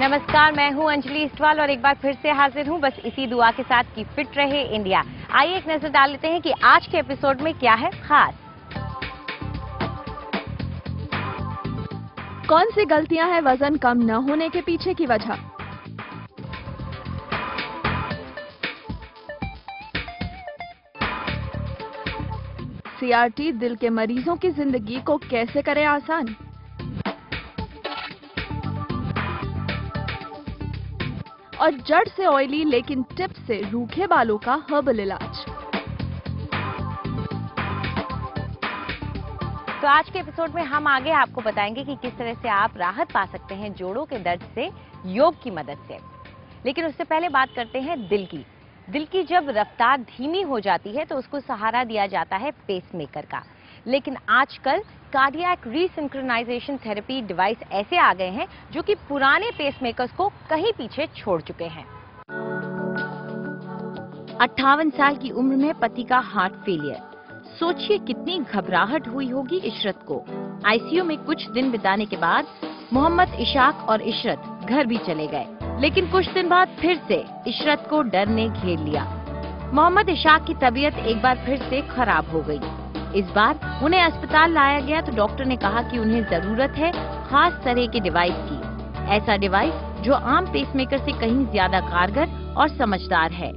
नमस्कार, मैं हूं अंजलि इस्टवाल और एक बार फिर से हाजिर हूं बस इसी दुआ के साथ कि फिट रहे इंडिया। आइए एक नजर डाल लेते हैं कि आज के एपिसोड में क्या है खास। कौन सी गलतियां हैं वजन कम न होने के पीछे की वजह? सीआरटी दिल के मरीजों की जिंदगी को कैसे करे आसान? और जड़ से ऑयली लेकिन टिप से रूखे बालों का हर्बल इलाज। तो आज के एपिसोड में हम आगे आपको बताएंगे कि किस तरह से आप राहत पा सकते हैं जोड़ों के दर्द से योग की मदद से। लेकिन उससे पहले बात करते हैं दिल की। दिल की जब रफ्तार धीमी हो जाती है तो उसको सहारा दिया जाता है पेसमेकर का। लेकिन आजकल कार्डियक रीसिंक्रोनाइजेशन थेरेपी डिवाइस ऐसे आ गए हैं जो कि पुराने पेसमेकर्स को कहीं पीछे छोड़ चुके हैं। 58 साल की उम्र में पति का हार्ट फेलियर। सोचिए कितनी घबराहट हुई होगी इशरत को। आईसीयू में कुछ दिन बिताने के बाद मोहम्मद इशाक और इशरत घर भी चले गए। लेकिन कुछ दिन बाद फिर से इशरत को डर ने घेर लिया। मोहम्मद इशाक की तबीयत एक बार फिर से खराब हो गई। इस बार उन्हें अस्पताल लाया गया तो डॉक्टर ने कहा कि उन्हें जरूरत है खास तरह के डिवाइस की। ऐसा डिवाइस जो आम पेसमेकर से कहीं ज्यादा कारगर और समझदार है।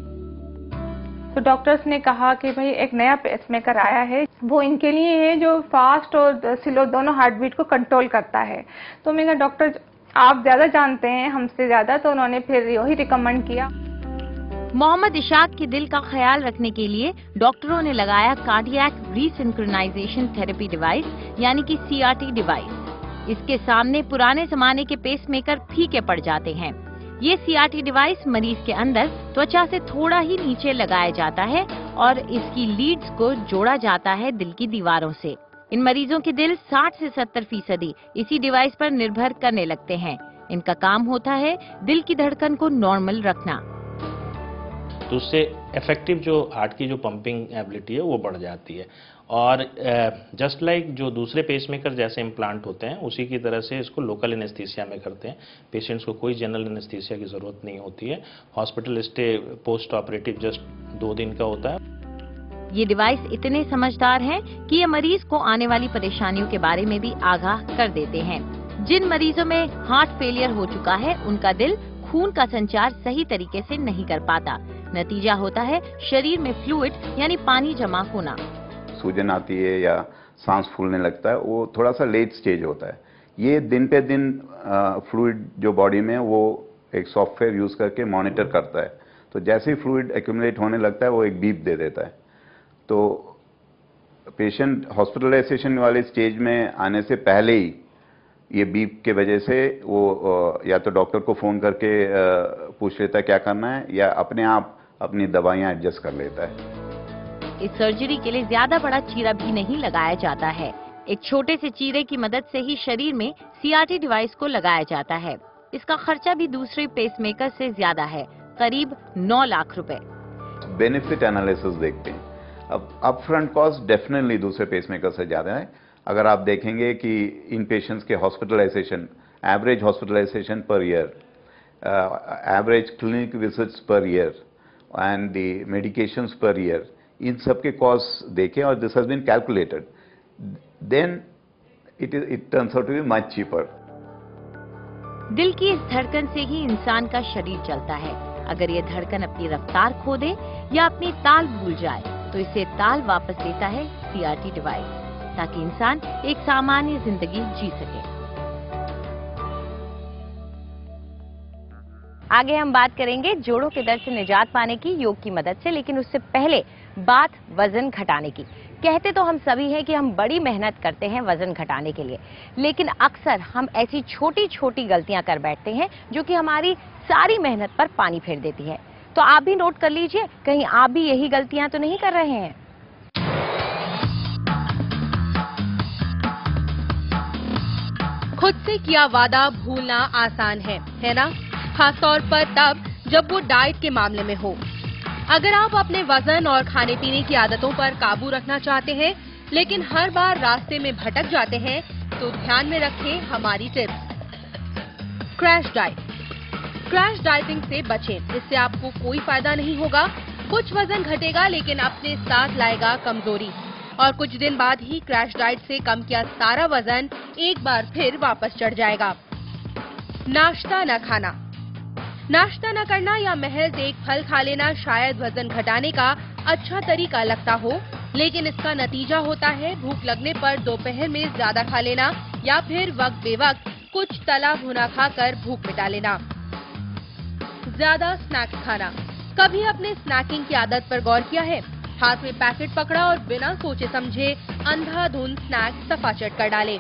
तो डॉक्टर्स ने कहा कि भाई एक नया पेसमेकर आया है, वो इनके लिए है जो फास्ट और स्लो दोनों हार्ट बीट को कंट्रोल करता है। तो मैंने कहा डॉक्टर आप ज्यादा जानते हैं हमसे ज्यादा, तो उन्होंने फिर यही रिकमेंड किया। मोहम्मद इशाक के दिल का ख्याल रखने के लिए डॉक्टरों ने लगाया कार्डियक रीसिंक्रोनाइजेशन थेरेपी डिवाइस यानी कि सीआरटी डिवाइस। इसके सामने पुराने जमाने के पेसमेकर फीके पड़ जाते हैं। ये सीआरटी डिवाइस मरीज के अंदर त्वचा से थोड़ा ही नीचे लगाया जाता है और इसकी लीड्स को जोड़ा जाता है दिल की दीवारों से। इन मरीजों के दिल 60 से 70% इसी डिवाइस पर निर्भर करने लगते हैं। इनका काम होता है दिल की धड़कन को नॉर्मल रखना। तो उससे इफेक्टिव जो हार्ट की जो पंपिंग एबिलिटी है वो बढ़ जाती है। और जस्ट लाइक जो दूसरे पेसमेकर जैसे इम्प्लांट होते हैं उसी की तरह से इसको लोकल एनेस्थीसिया में करते हैं। पेशेंट्स को कोई जनरल एनेस्थीसिया की ज़रूरत नहीं होती है। Hospital stay post operative just 2 दिन का होता है। ये डिवाइस इतने समझदार हैं कि ये मरीज को आने वाली परेशानियों के बारे में भी आगाह कर देते हैं। जिन मरीजों में हार्ट फेलियर हो चुका है उनका दिल खून का संचार सही तरीके से नहीं कर पाता। नतीजा होता है शरीर में फ्लूइड यानी पानी जमा होना। सूजन आती है या सांस फूलने लगता है, वो थोड़ा सा लेट स्टेज होता है। ये दिन पे दिन फ्लूइड जो बॉडी में वो एक सॉफ्टवेयर यूज करके मॉनिटर करता है। तो जैसे ही फ्लूइड एक्यूमुलेट होने लगता है वो एक बीप दे देता है। तो पेशेंट हॉस्पिटलाइजेशन वाले स्टेज में आने से पहले ही ये बीप के वजह से वो या तो डॉक्टर को फ़ोन करके पूछ लेता है क्या करना है या अपने आप अपनी दवाइयाँ एडजस्ट कर लेता है। इस सर्जरी के लिए ज्यादा बड़ा चीरा भी नहीं लगाया जाता है। एक छोटे से चीरे की मदद से ही शरीर में सीआरटी डिवाइस को लगाया जाता है। इसका खर्चा भी दूसरे पेसमेकर से ज्यादा है, करीब 9 लाख रुपए। बेनिफिट एनालिसिस देखते हैं। अब अपफ्रंट कॉस्ट डेफिनेटली दूसरे पेसमेकर से ज्यादा है। अगर आप देखेंगे कि इन पेशेंट्स के hospitalization, average hospitalization per year, average clinic visits per year and the medications per year, इन सब के कॉस्ट देखें और this has been calculated, then it turns out to be much cheaper. दिल की इस धड़कन से ही इंसान का शरीर चलता है। अगर ये धड़कन अपनी रफ्तार खो दे या अपनी ताल भूल जाए तो इसे ताल वापस देता है सीआरटी डिवाइस, ताकि इंसान एक सामान्य जिंदगी जी सके। आगे हम बात करेंगे जोड़ों के दर्द से निजात पाने की योग की मदद से, लेकिन उससे पहले बात वजन घटाने की। कहते तो हम सभी हैं कि हम बड़ी मेहनत करते हैं वजन घटाने के लिए, लेकिन अक्सर हम ऐसी छोटी छोटी गलतियां कर बैठते हैं जो कि हमारी सारी मेहनत पर पानी फेर देती है। तो आप भी नोट कर लीजिए, कहीं आप भी यही गलतियां तो नहीं कर रहे हैं। खुद से किया वादा भूलना आसान है ना? खासतौर पर तब जब वो डाइट के मामले में हो। अगर आप अपने वजन और खाने पीने की आदतों पर काबू रखना चाहते हैं लेकिन हर बार रास्ते में भटक जाते हैं तो ध्यान में रखें हमारी tips. Crash diet. Crash dieting से बचें, इससे आपको कोई फायदा नहीं होगा। कुछ वजन घटेगा लेकिन अपने साथ लाएगा कमजोरी और कुछ दिन बाद ही क्रैश डाइट से कम किया सारा वजन एक बार फिर वापस चढ़ जाएगा। नाश्ता न खाना। नाश्ता न करना या महज एक फल खा लेना शायद वजन घटाने का अच्छा तरीका लगता हो, लेकिन इसका नतीजा होता है भूख लगने पर दोपहर में ज्यादा खा लेना या फिर वक्त बेवक्त कुछ तला भुना खाकर भूख मिटा लेना। ज्यादा स्नैक्स खाना। कभी अपने स्नैकिंग की आदत पर गौर किया है? हाथ में पैकेट पकड़ा और बिना सोचे समझे अंधाधुंध स्नैक्स सफाचट कर डाले।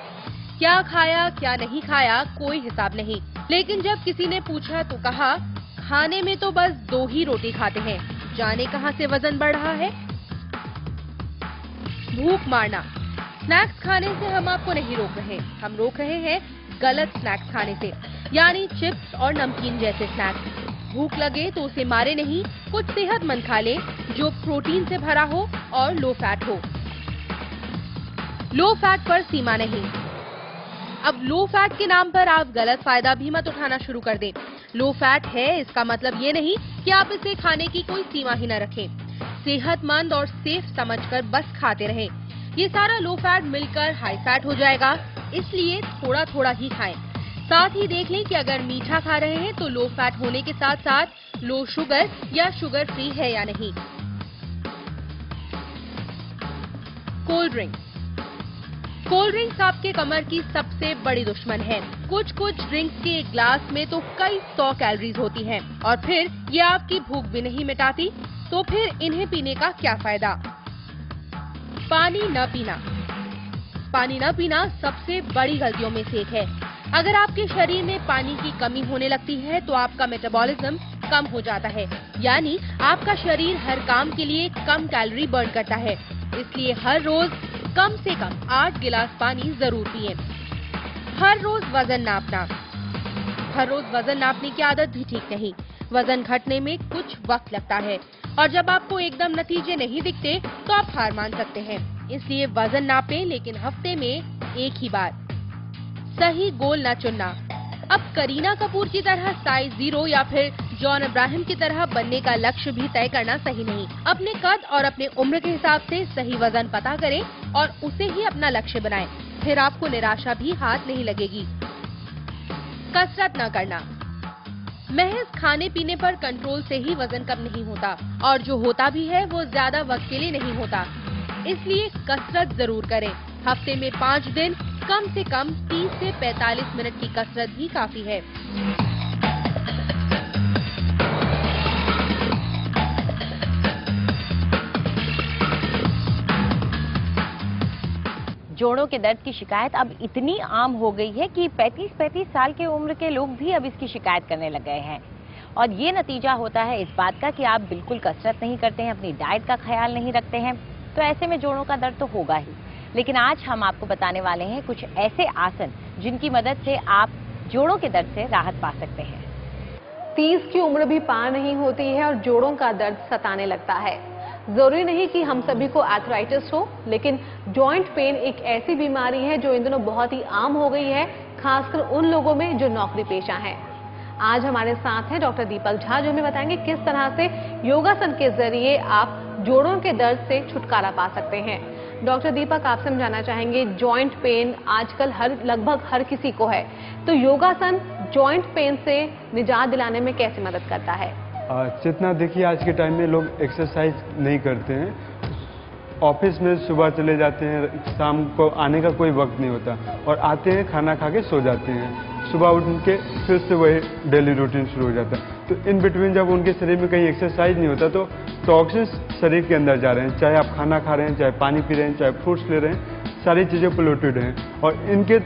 क्या खाया क्या नहीं खाया कोई हिसाब नहीं, लेकिन जब किसी ने पूछा तो कहा खाने में तो बस 2 ही रोटी खाते हैं, जाने कहां से वजन बढ़ रहा है। भूख मारना। स्नैक्स खाने से हम आपको नहीं रोक रहे, हम रोक रहे हैं गलत स्नैक्स खाने से, यानी चिप्स और नमकीन जैसे स्नैक्स। भूख लगे तो उसे मारे नहीं, कुछ सेहतमंद खा ले जो प्रोटीन से भरा हो और लो फैट हो। लो फैट पर सीमा नहीं। अब लो फैट के नाम पर आप गलत फायदा भी मत उठाना शुरू कर दें। लो फैट है इसका मतलब ये नहीं कि आप इसे खाने की कोई सीमा ही न रखें। सेहतमंद और सेफ समझकर बस खाते रहें। ये सारा लो फैट मिलकर हाई फैट हो जाएगा, इसलिए थोड़ा थोड़ा ही खाएं। साथ ही देख लें कि अगर मीठा खा रहे हैं तो लो फैट होने के साथ साथ लो शुगर या शुगर फ्री है या नहीं। Cold drinks. कोल्ड ड्रिंक्स आपके कमर की सबसे बड़ी दुश्मन है। कुछ ड्रिंक्स के एक ग्लास में तो कई 100 कैलोरीज होती हैं और फिर ये आपकी भूख भी नहीं मिटाती, तो फिर इन्हें पीने का क्या फायदा। पानी न पीना। पानी न पीना सबसे बड़ी गलतियों में से एक है। अगर आपके शरीर में पानी की कमी होने लगती है तो आपका मेटाबॉलिज्म कम हो जाता है, यानी आपका शरीर हर काम के लिए कम कैलोरी बर्न करता है। इसलिए हर रोज कम से कम 8 गिलास पानी जरूर पिएं। हर रोज वजन नापना। हर रोज वजन नापने की आदत भी ठीक नहीं। वजन घटने में कुछ वक्त लगता है और जब आपको एकदम नतीजे नहीं दिखते तो आप हार मान सकते हैं। इसलिए वजन नापें, लेकिन हफ्ते में एक ही बार। सही गोल न चुनना। अब करीना कपूर की तरह साइज 0 या फिर जॉन अब्राहम की तरह बनने का लक्ष्य भी तय करना सही नहीं। अपने कद और अपने उम्र के हिसाब से सही वजन पता करें और उसे ही अपना लक्ष्य बनाएं। फिर आपको निराशा भी हाथ नहीं लगेगी। कसरत न करना। महज खाने पीने पर कंट्रोल से ही वजन कम नहीं होता और जो होता भी है वो ज्यादा वक्त के लिए नहीं होता। इसलिए कसरत जरूर करें। हफ्ते में 5 दिन कम से कम 30 से 45 मिनट की कसरत भी काफी है। जोड़ों के दर्द की शिकायत अब इतनी आम हो गई है कि 35 साल के उम्र के लोग भी अब इसकी शिकायत करने लग गए हैं। और ये नतीजा होता है इस बात का कि आप बिल्कुल कसरत नहीं करते हैं, अपनी डाइट का ख्याल नहीं रखते हैं, तो ऐसे में जोड़ों का दर्द तो होगा ही। लेकिन आज हम आपको बताने वाले हैं कुछ ऐसे आसन जिनकी मदद से आप जोड़ों के दर्द से राहत पा सकते हैं। 30 की उम्र भी पार नहीं होती है और जोड़ों का दर्द सताने लगता है। जरूरी नहीं कि हम सभी को आर्थराइटिस हो, लेकिन जॉइंट पेन एक ऐसी बीमारी है जो इन दिनों बहुत ही आम हो गई है, खासकर उन लोगों में जो नौकरी पेशा हैं। आज हमारे साथ हैं डॉक्टर दीपक झा, जो हमें बताएंगे किस तरह से योगासन के जरिए आप जोड़ों के दर्द से छुटकारा पा सकते हैं। डॉक्टर दीपक, आपसे हम जानना चाहेंगे, जॉइंट पेन आजकल लगभग हर किसी को है, तो योगासन जॉइंट पेन से निजात दिलाने में कैसे मदद करता है? जितना देखिए आज के टाइम में लोग एक्सरसाइज नहीं करते हैं, ऑफिस में सुबह चले जाते हैं, शाम को आने का कोई वक्त नहीं होता और आते हैं खाना खा के सो जाते हैं, सुबह उठ के फिर से वही डेली रूटीन शुरू हो जाता है। तो इन बिटवीन जब उनके शरीर में कहीं एक्सरसाइज नहीं होता तो टॉक्सिन्स शरीर के अंदर जा रहे हैं, चाहे आप खाना खा रहे हैं, चाहे पानी पी रहे हैं, चाहे फ्रूट्स ले रहे हैं, सारी चीज़ें पोल्यूटेड हैं और इनके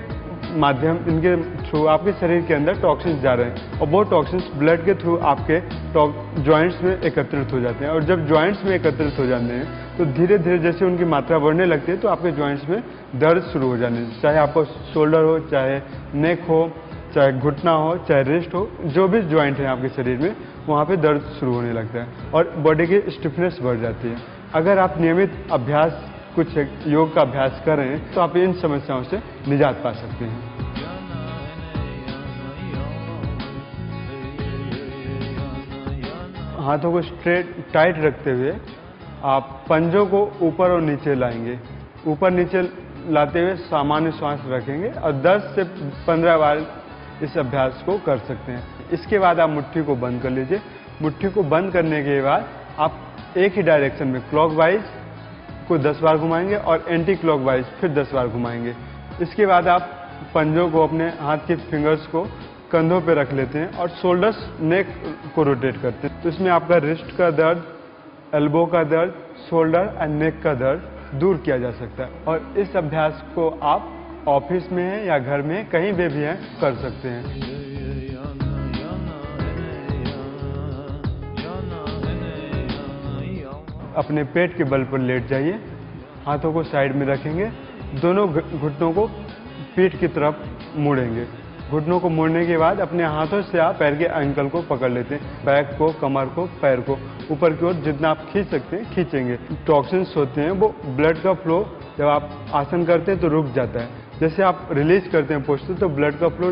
थ्रू आपके शरीर के अंदर टॉक्सिन्स जा रहे हैं और वो टॉक्सिन्स ब्लड के थ्रू आपके जॉइंट्स में एकत्रित हो जाते हैं और जब जॉइंट्स में एकत्रित हो जाते हैं तो धीरे धीरे जैसे उनकी मात्रा बढ़ने लगती है तो आपके जॉइंट्स में दर्द शुरू हो जाने, चाहे आपको शोल्डर हो, चाहे नेक हो, चाहे घुटना हो, चाहे रिस्ट हो, जो भी जॉइंट है आपके शरीर में वहाँ पे दर्द शुरू होने लगता है और बॉडी की स्टिफनेस बढ़ जाती है। अगर आप नियमित अभ्यास, कुछ योग का अभ्यास कर रहे हैं तो आप इन समस्याओं से निजात पा सकते हैं। हाथों को स्ट्रेट टाइट रखते हुए आप पंजों को ऊपर और नीचे लाएंगे। ऊपर नीचे लाते हुए सामान्य श्वास रखेंगे और 10 से 15 बार इस अभ्यास को कर सकते हैं। इसके बाद आप मुट्ठी को बंद कर लीजिए। मुट्ठी को बंद करने के बाद आप एक ही डायरेक्शन में क्लॉकवाइज को 10 बार घुमाएंगे और एंटी क्लॉकवाइज फिर 10 बार घुमाएंगे। इसके बाद आप पंजों को, अपने हाथ के फिंगर्स को कंधों पे रख लेते हैं और शोल्डर्स, नेक को रोटेट करते हैं। तो इसमें आपका रिस्ट का दर्द, एल्बो का दर्द, शोल्डर एंड नेक का दर्द दूर किया जा सकता है। और इस अभ्यास को आप ऑफिस में हैं या घर में कहीं पे भी हैं कर सकते हैं। अपने पेट के बल पर लेट जाइए, हाथों को साइड में रखेंगे, दोनों घुटनों को पीठ की तरफ मोड़ेंगे। घुटनों को मोड़ने के बाद अपने हाथों से आप पैर के एंकल को पकड़ लेते हैं। बैक को, कमर को, पैर को ऊपर की ओर जितना आप खींच सकते हैं खींचेंगे। टॉक्सिन्स होते हैं, वो ब्लड का फ्लो जब आप आसन करते हैं तो रुक जाता है। जैसे आप रिलीज करते हैं पोस्चर तो ब्लड का फ्लो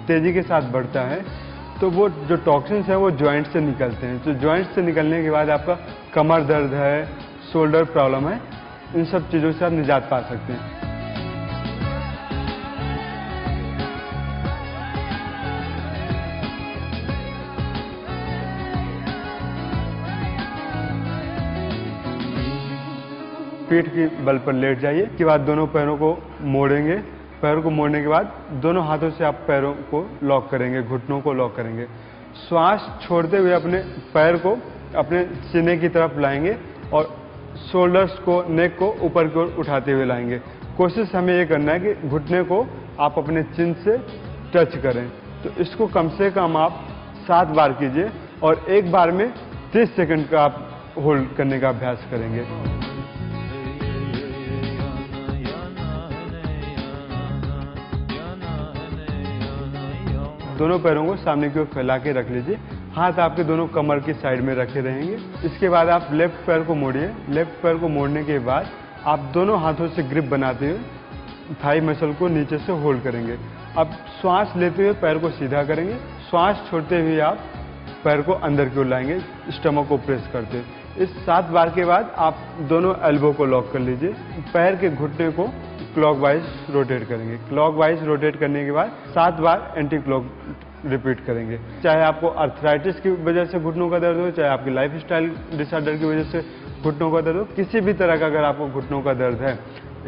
तेजी के साथ बढ़ता है, तो वो जो टॉक्सिन्स है वो जॉइंट से निकलते हैं। तो जॉइंट से निकलने के बाद आपका कमर दर्द है, शोल्डर प्रॉब्लम है, इन सब चीज़ों से आप निजात पा सकते हैं। पीठ की बल पर लेट जाइए। इसके बाद दोनों पैरों को मोड़ेंगे। पैरों को मोड़ने के बाद दोनों हाथों से आप पैरों को लॉक करेंगे, घुटनों को लॉक करेंगे। श्वास छोड़ते हुए अपने पैर को अपने सीने की तरफ लाएंगे और शोल्डर्स को, नेक को ऊपर की ओर उठाते हुए लाएंगे। कोशिश हमें ये करना है कि घुटने को आप अपने चिन से टच करें। तो इसको कम से कम आप 7 बार कीजिए और एक बार में 30 सेकंड का आप होल्ड करने का अभ्यास करेंगे। दोनों पैरों को सामने की ओर फैला के रख लीजिए। हाथ आपके दोनों कमर की साइड में रखे रहेंगे। इसके बाद आप लेफ्ट पैर को मोड़िए। लेफ्ट पैर को मोड़ने के बाद आप दोनों हाथों से ग्रिप बनाते हुए थाई मसल को नीचे से होल्ड करेंगे। अब श्वास लेते हुए पैर को सीधा करेंगे। श्वास छोड़ते हुए आप पैर को अंदर की ओर लाएंगे, स्टमक को प्रेस करते हुए। इस 7 बार के बाद आप दोनों एल्बो को लॉक कर लीजिए। पैर के घुटने को क्लॉकवाइज रोटेट करेंगे। क्लॉकवाइज रोटेट करने के बाद 7 बार एंटी क्लॉक रिपीट करेंगे। चाहे आपको अर्थराइटिस की वजह से घुटनों का दर्द हो, चाहे आपकी लाइफस्टाइल डिसऑर्डर की वजह से घुटनों का दर्द हो, किसी भी तरह का अगर आपको घुटनों का दर्द है,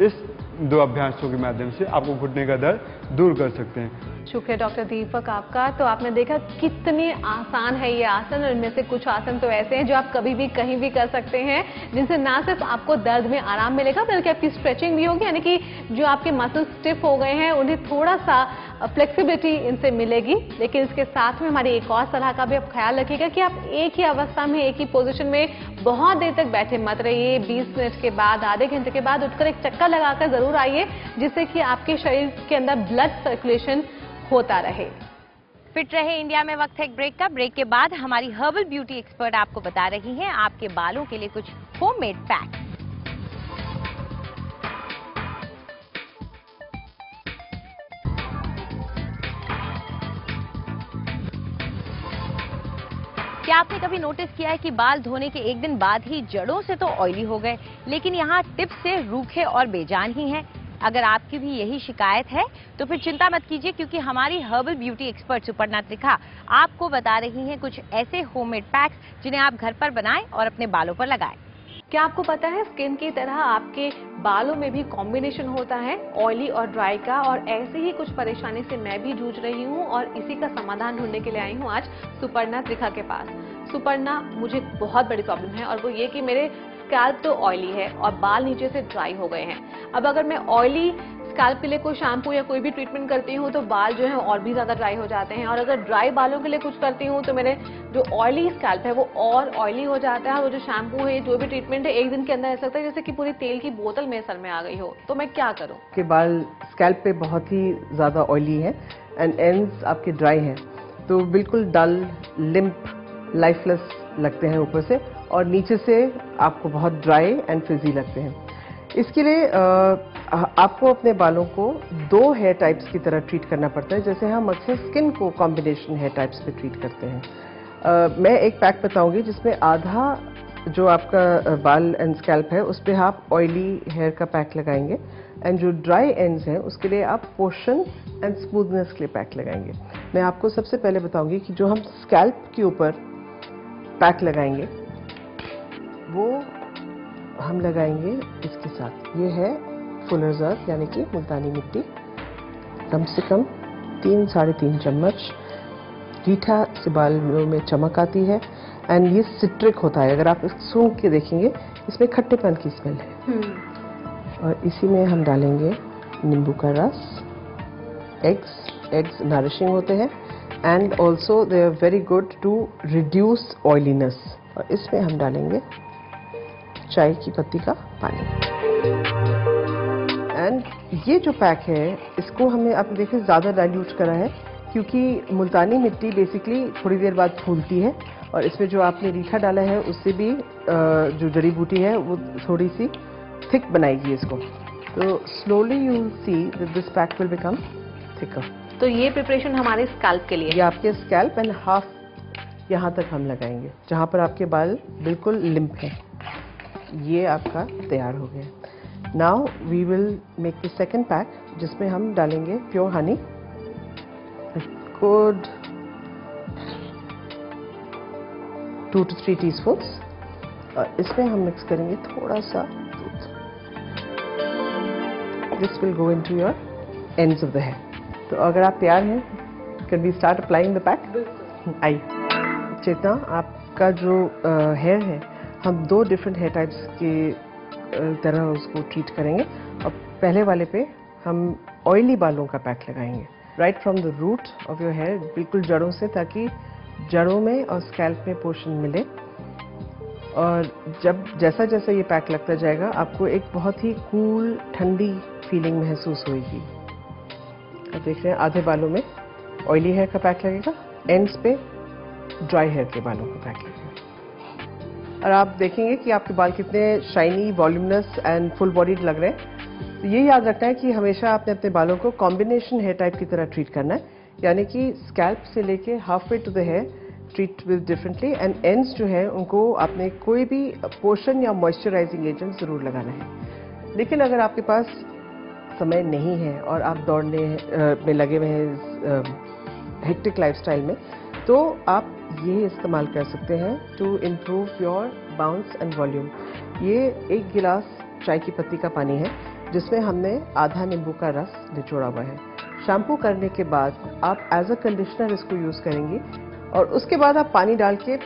इस 2 अभ्यासों के माध्यम से आपको घुटने का दर्द दूर कर सकते हैं। शुक्रिया डॉक्टर दीपक आपका। तो आपने देखा कितने आसान है ये आसन, और इनमें से कुछ आसन तो ऐसे हैं जो आप कभी भी कहीं भी कर सकते हैं, जिनसे ना सिर्फ आपको दर्द में आराम मिलेगा बल्कि आपकी स्ट्रेचिंग भी होगी, यानी कि जो आपके मसल्स स्टिफ हो गए हैं उन्हें थोड़ा सा फ्लेक्सिबिलिटी इनसे मिलेगी। लेकिन इसके साथ में हमारी एक और सलाह का भी आप ख्याल रखिएगा कि आप एक ही अवस्था में, एक ही पोजीशन में बहुत देर तक बैठे मत रहिए। 20 मिनट के बाद, आधे घंटे के बाद उठकर एक चक्कर लगाकर जरूर आइए, जिससे कि आपके शरीर के अंदर ब्लड सर्कुलेशन होता रहे। फिट रहे इंडिया में वक्त है एक ब्रेक का। ब्रेक के बाद हमारी हर्बल ब्यूटी एक्सपर्ट आपको बता रही हैं आपके बालों के लिए कुछ होममेड पैक। क्या आपने कभी नोटिस किया है कि बाल धोने के एक दिन बाद ही जड़ों से तो ऑयली हो गए, लेकिन यहाँ टिप्स से रूखे और बेजान ही हैं। अगर आपकी भी यही शिकायत है तो फिर चिंता मत कीजिए, क्योंकि हमारी herbal beauty expert Suparna Trikha आपको बता रही हैं कुछ ऐसे होममेड पैक्स जिन्हें आप घर पर बनाएं और अपने बालों पर लगाएं। क्या आपको पता है स्किन की तरह आपके बालों में भी कॉम्बिनेशन होता है ऑयली और ड्राई का, और ऐसे ही कुछ परेशानी से मैं भी जूझ रही हूँ और इसी का समाधान ढूंढने के लिए आई हूँ आज सुपर्णा त्रिखा के पास। सुपर्णा, मुझे बहुत बड़ी प्रॉब्लम है और वो ये कि मेरे स्कैल्प तो ऑयली है और बाल नीचे से ड्राई हो गए हैं। अब अगर मैं ऑयली स्कैल्प के लिए कोई शैम्पू या कोई भी ट्रीटमेंट करती हूँ तो बाल जो है और भी ज्यादा ड्राई हो जाते हैं, और अगर ड्राई बालों के लिए कुछ करती हूँ तो मेरे जो ऑयली स्कैल्प है वो और ऑयली हो जाता है। वो जो शैम्पू है, जो भी ट्रीटमेंट है, एक दिन के अंदर ऐसा लगता है जैसे कि पूरी तेल की बोतल मेरे सर में आ गई हो। तो मैं क्या करूँ? आपके बाल स्कैल्प पे बहुत ही ज्यादा ऑयली है एंड एंड्स आपके ड्राई हैं, तो बिल्कुल डल, लिम्प, लाइफलेस लगते हैं ऊपर से, और नीचे से आपको बहुत ड्राई एंड फ्रिजी लगते हैं। इसके लिए आपको अपने बालों को 2 हेयर टाइप्स की तरह ट्रीट करना पड़ता है, जैसे हम अक्सर स्किन को कॉम्बिनेशन हेयर टाइप्स पे ट्रीट करते हैं। मैं एक पैक बताऊंगी जिसमें आधा जो आपका बाल एंड स्कैल्प है उस पर आप ऑयली हेयर का पैक लगाएंगे, एंड जो ड्राई एंड्स हैं उसके लिए आप पोर्शन एंड स्मूथनेस के लिए पैक लगाएंगे। मैं आपको सबसे पहले बताऊंगी कि जो हम स्कैल्प के ऊपर पैक लगाएंगे वो हम लगाएंगे इसके साथ। ये है फुलर्स अर्थ यानी कि मुल्तानी मिट्टी, कम से कम 3-3.5 चम्मच। रीठा से बालों में चमक आती है, एंड ये सिट्रिक होता है। अगर आप इसको सूंघ के देखेंगे इसमें खट्टेपन की स्मेल है। और इसी में हम डालेंगे नींबू का रस। एग्स नरिशिंग होते हैं and also they are very good to reduce oiliness. और इसमें हम डालेंगे चाय की पत्ती का पानी। एंड ये जो पैक है इसको हमने आपने देखिए ज़्यादा डाइल्यूट करा है, क्योंकि मुल्तानी मिट्टी बेसिकली थोड़ी देर बाद फूलती है, और इसमें जो आपने रीठा डाला है उससे भी जो जड़ी बूटी है वो थोड़ी सी थिक बनाएगी इसको। तो slowly you will see that this pack will become thicker. तो ये प्रिपरेशन हमारे स्कैल्प के लिए, ये आपके स्कैल्प एंड हाफ यहाँ तक हम लगाएंगे जहाँ पर आपके बाल बिल्कुल लिम्प है। ये आपका तैयार हो गया। Now we will make the second pack जिसमें हम डालेंगे pure honey, good 2 to 3 teaspoons, और इसमें हम मिक्स करेंगे थोड़ा सा दूध। This will go into your ends of the hair. तो अगर आप तैयार हैं, can we start applying the pack? आई चेतना, आपका जो हेयर है हम 2 डिफरेंट हेयर टाइप्स के तरह उसको ट्रीट करेंगे। और पहले वाले पे हम ऑयली बालों का पैक लगाएंगे right from the root of your hair, बिल्कुल जड़ों से, ताकि जड़ों में और स्कैल्प में पोर्शन मिले। और जब जैसा जैसा ये पैक लगता जाएगा आपको एक बहुत ही कूल ठंडी फीलिंग महसूस होगी। आप देख रहे हैं आधे बालों में ऑयली हेयर का पैक लगेगा, एंड्स पे ड्राई हेयर के बालों का पैक लगेगा। और आप देखेंगे कि आपके बाल कितने शाइनी, वॉल्यूमनस एंड फुल बॉडीड लग रहे हैं। तो ये याद रखना है कि हमेशा आपने अपने बालों को कॉम्बिनेशन हेयर टाइप की तरह ट्रीट करना है, यानी कि स्कैल्प से लेके half way to the hair treat with differently, and ends जो है उनको आपने कोई भी पोर्शन या मॉइस्चराइजिंग एजेंट ज़रूर लगाना है। लेकिन अगर आपके पास समय नहीं है और आप दौड़ने में लगे हुए हैं हेक्टिक लाइफस्टाइल में, तो आप ये इस्तेमाल कर सकते हैं to improve your bounce and volume. ये 1 गिलास चाय की पत्ती का पानी है जिसमें हमने आधा नींबू का रस निचोड़ा हुआ है। शैम्पू करने के बाद आप एज अ कंडीशनर इसको यूज़ करेंगी, और उसके बाद आप पानी डाल के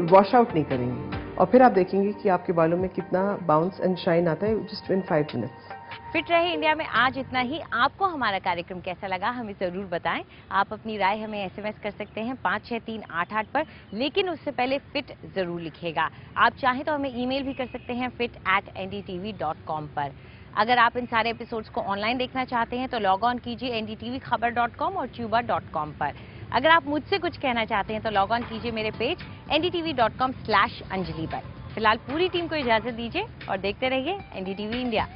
वॉश आउट नहीं करेंगी, और फिर आप देखेंगे कि आपके बालों में कितना बाउंस एंड शाइन आता है जस्ट इन 5 मिनट्स। फिट रहे इंडिया में आज इतना ही। आपको हमारा कार्यक्रम कैसा लगा हमें ज़रूर बताएं। आप अपनी राय हमें SMS कर सकते हैं 56388 पर, लेकिन उससे पहले फिट ज़रूर लिखेगा। आप चाहें तो हमें ईमेल भी कर सकते हैं fit@ndtv.com पर। अगर आप इन सारे एपिसोड्स को ऑनलाइन देखना चाहते हैं तो लॉग ऑन कीजिए ndtvkhabar.com और tuba.com पर। अगर आप मुझसे कुछ कहना चाहते हैं तो लॉग ऑन कीजिए मेरे पेज ndtv.com/अंजलि पर। फिलहाल पूरी टीम को इजाजत दीजिए और देखते रहिए NDTV इंडिया।